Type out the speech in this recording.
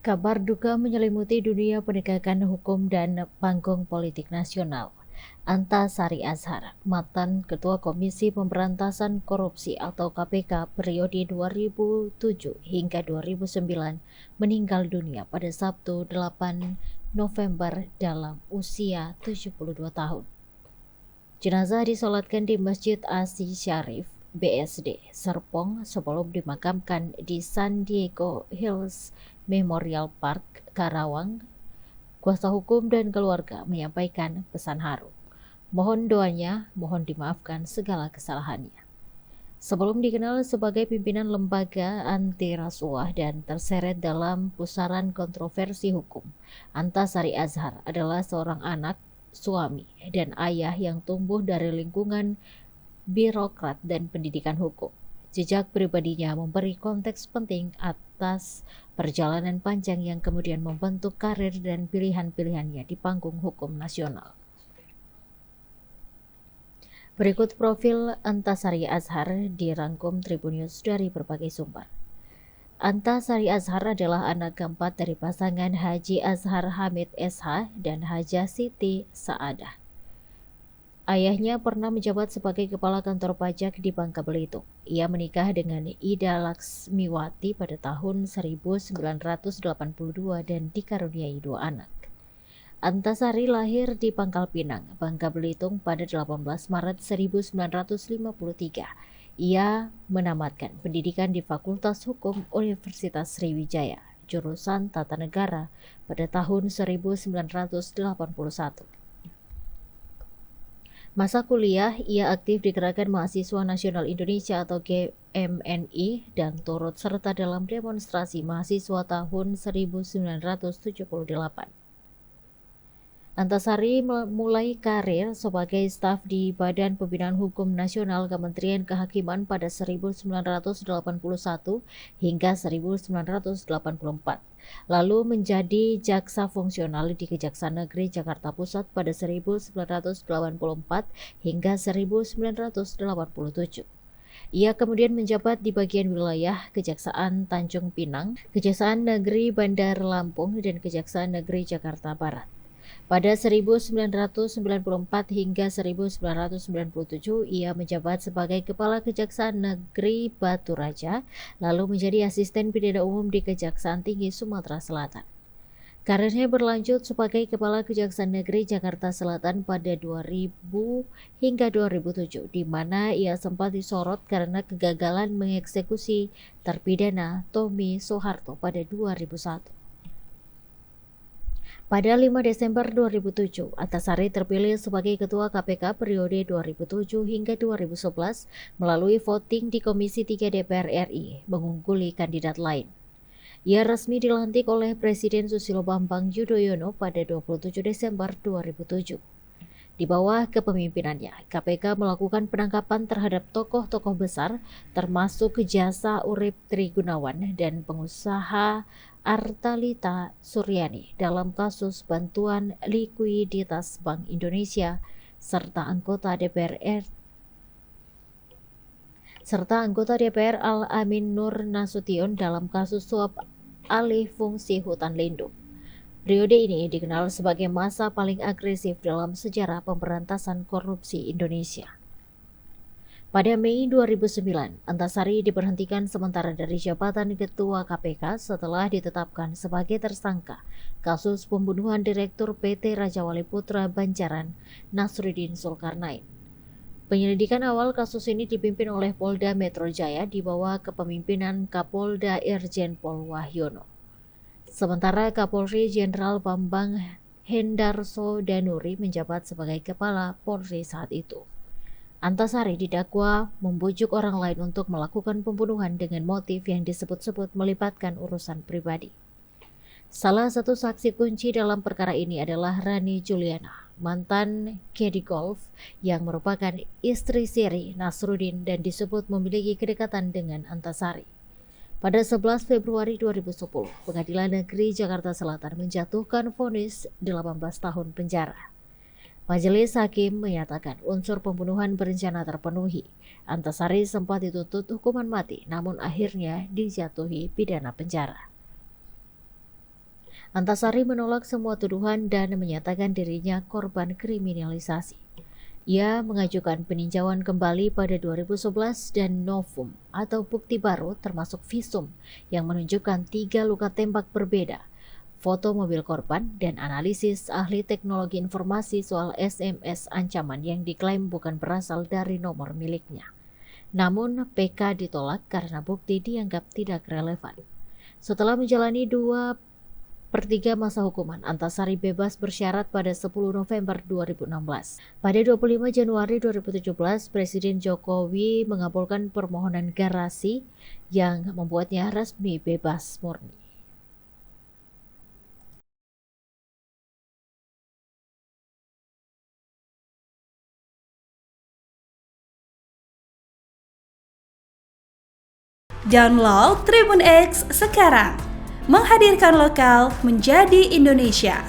Kabar duka menyelimuti dunia penegakan hukum dan panggung politik nasional. Antasari Azhar, mantan Ketua Komisi Pemberantasan Korupsi atau KPK periode 2007 hingga 2009, meninggal dunia pada Sabtu 8 November dalam usia 72 tahun. Jenazah disolatkan di Masjid Asy Syarif, BSD, Serpong sebelum dimakamkan di San Diego Hills Memorial Park, Karawang. Kuasa hukum dan keluarga menyampaikan pesan haru. Mohon doanya, mohon dimaafkan segala kesalahannya. Sebelum dikenal sebagai pimpinan lembaga anti rasuah dan terseret dalam pusaran kontroversi hukum, Antasari Azhar adalah seorang anak, suami, dan ayah yang tumbuh dari lingkungan birokrat dan pendidikan hukum. Jejak pribadinya memberi konteks penting atas perjalanan panjang yang kemudian membentuk karir dan pilihan-pilihannya di panggung hukum nasional. Berikut profil Antasari Azhar dirangkum Tribunnews dari berbagai sumber. Antasari Azhar adalah anak keempat dari pasangan Haji Azhar Hamid SH dan Hajah Siti Saadah. Ayahnya pernah menjabat sebagai kepala kantor pajak di Bangka Belitung. Ia menikah dengan Ida Laksmiwati pada tahun 1982 dan dikaruniai 2 anak. Antasari lahir di Pangkal Pinang, Bangka Belitung pada 18 Maret 1953. Ia menamatkan pendidikan di Fakultas Hukum Universitas Sriwijaya, jurusan Tata Negara pada tahun 1981. Masa kuliah, ia aktif di Gerakan Mahasiswa Nasional Indonesia atau GMNI dan turut serta dalam demonstrasi mahasiswa tahun 1978. Antasari mulai karir sebagai staf di Badan Pembinaan Hukum Nasional Kementerian Kehakiman pada 1981 hingga 1984. Lalu menjadi jaksa fungsional di Kejaksaan Negeri Jakarta Pusat pada 1984 hingga 1987. Ia kemudian menjabat di bagian wilayah Kejaksaan Tanjung Pinang, Kejaksaan Negeri Bandar Lampung, dan Kejaksaan Negeri Jakarta Barat. Pada 1994 hingga 1997, ia menjabat sebagai Kepala Kejaksaan Negeri Batu Raja, lalu menjadi Asisten Pidana Umum di Kejaksaan Tinggi Sumatera Selatan. Karirnya berlanjut sebagai Kepala Kejaksaan Negeri Jakarta Selatan pada 2000 hingga 2007, di mana ia sempat disorot karena kegagalan mengeksekusi terpidana Tommy Soeharto pada 2001. Pada 5 Desember 2007, Antasari terpilih sebagai Ketua KPK periode 2007 hingga 2011 melalui voting di Komisi 3 DPR RI, mengungguli kandidat lain. Ia resmi dilantik oleh Presiden Susilo Bambang Yudhoyono pada 27 Desember 2007. Di bawah kepemimpinannya, KPK melakukan penangkapan terhadap tokoh-tokoh besar, termasuk Jasa Urip Trigunawan dan pengusaha Artalita Suryani dalam kasus bantuan likuiditas Bank Indonesia serta anggota DPR Al-Amin Nur Nasution dalam kasus suap alih fungsi hutan lindung. Periode ini dikenal sebagai masa paling agresif dalam sejarah pemberantasan korupsi Indonesia. Pada Mei 2009, Antasari diberhentikan sementara dari jabatan Ketua KPK setelah ditetapkan sebagai tersangka kasus pembunuhan Direktur PT Raja Wali Putra Banjaran, Nasruddin Zulkarnain. Penyelidikan awal kasus ini dipimpin oleh Polda Metro Jaya di bawah kepemimpinan Kapolda Irjen Pol Wahyono. Sementara Kapolri Jenderal Bambang Hendarso Danuri menjabat sebagai Kepala Polri saat itu. Antasari didakwa membujuk orang lain untuk melakukan pembunuhan dengan motif yang disebut-sebut melibatkan urusan pribadi. Salah satu saksi kunci dalam perkara ini adalah Rani Juliana, mantan caddy golf yang merupakan istri siri Nasruddin dan disebut memiliki kedekatan dengan Antasari. Pada 11 Februari 2010, Pengadilan Negeri Jakarta Selatan menjatuhkan vonis 18 tahun penjara. Majelis Hakim menyatakan unsur pembunuhan berencana terpenuhi. Antasari sempat dituntut hukuman mati, namun akhirnya dijatuhi pidana penjara. Antasari menolak semua tuduhan dan menyatakan dirinya korban kriminalisasi. Ia mengajukan peninjauan kembali pada 2011 dan novum atau bukti baru termasuk visum yang menunjukkan 3 luka tembak berbeda, foto mobil korban, dan analisis ahli teknologi informasi soal SMS ancaman yang diklaim bukan berasal dari nomor miliknya. Namun PK ditolak karena bukti dianggap tidak relevan. Setelah menjalani 2/3 masa hukuman, Antasari bebas bersyarat pada 10 November 2016. Pada 25 Januari 2017, Presiden Jokowi mengabulkan permohonan garasi yang membuatnya resmi bebas murni. Download Tribun X sekarang, menghadirkan lokal menjadi Indonesia.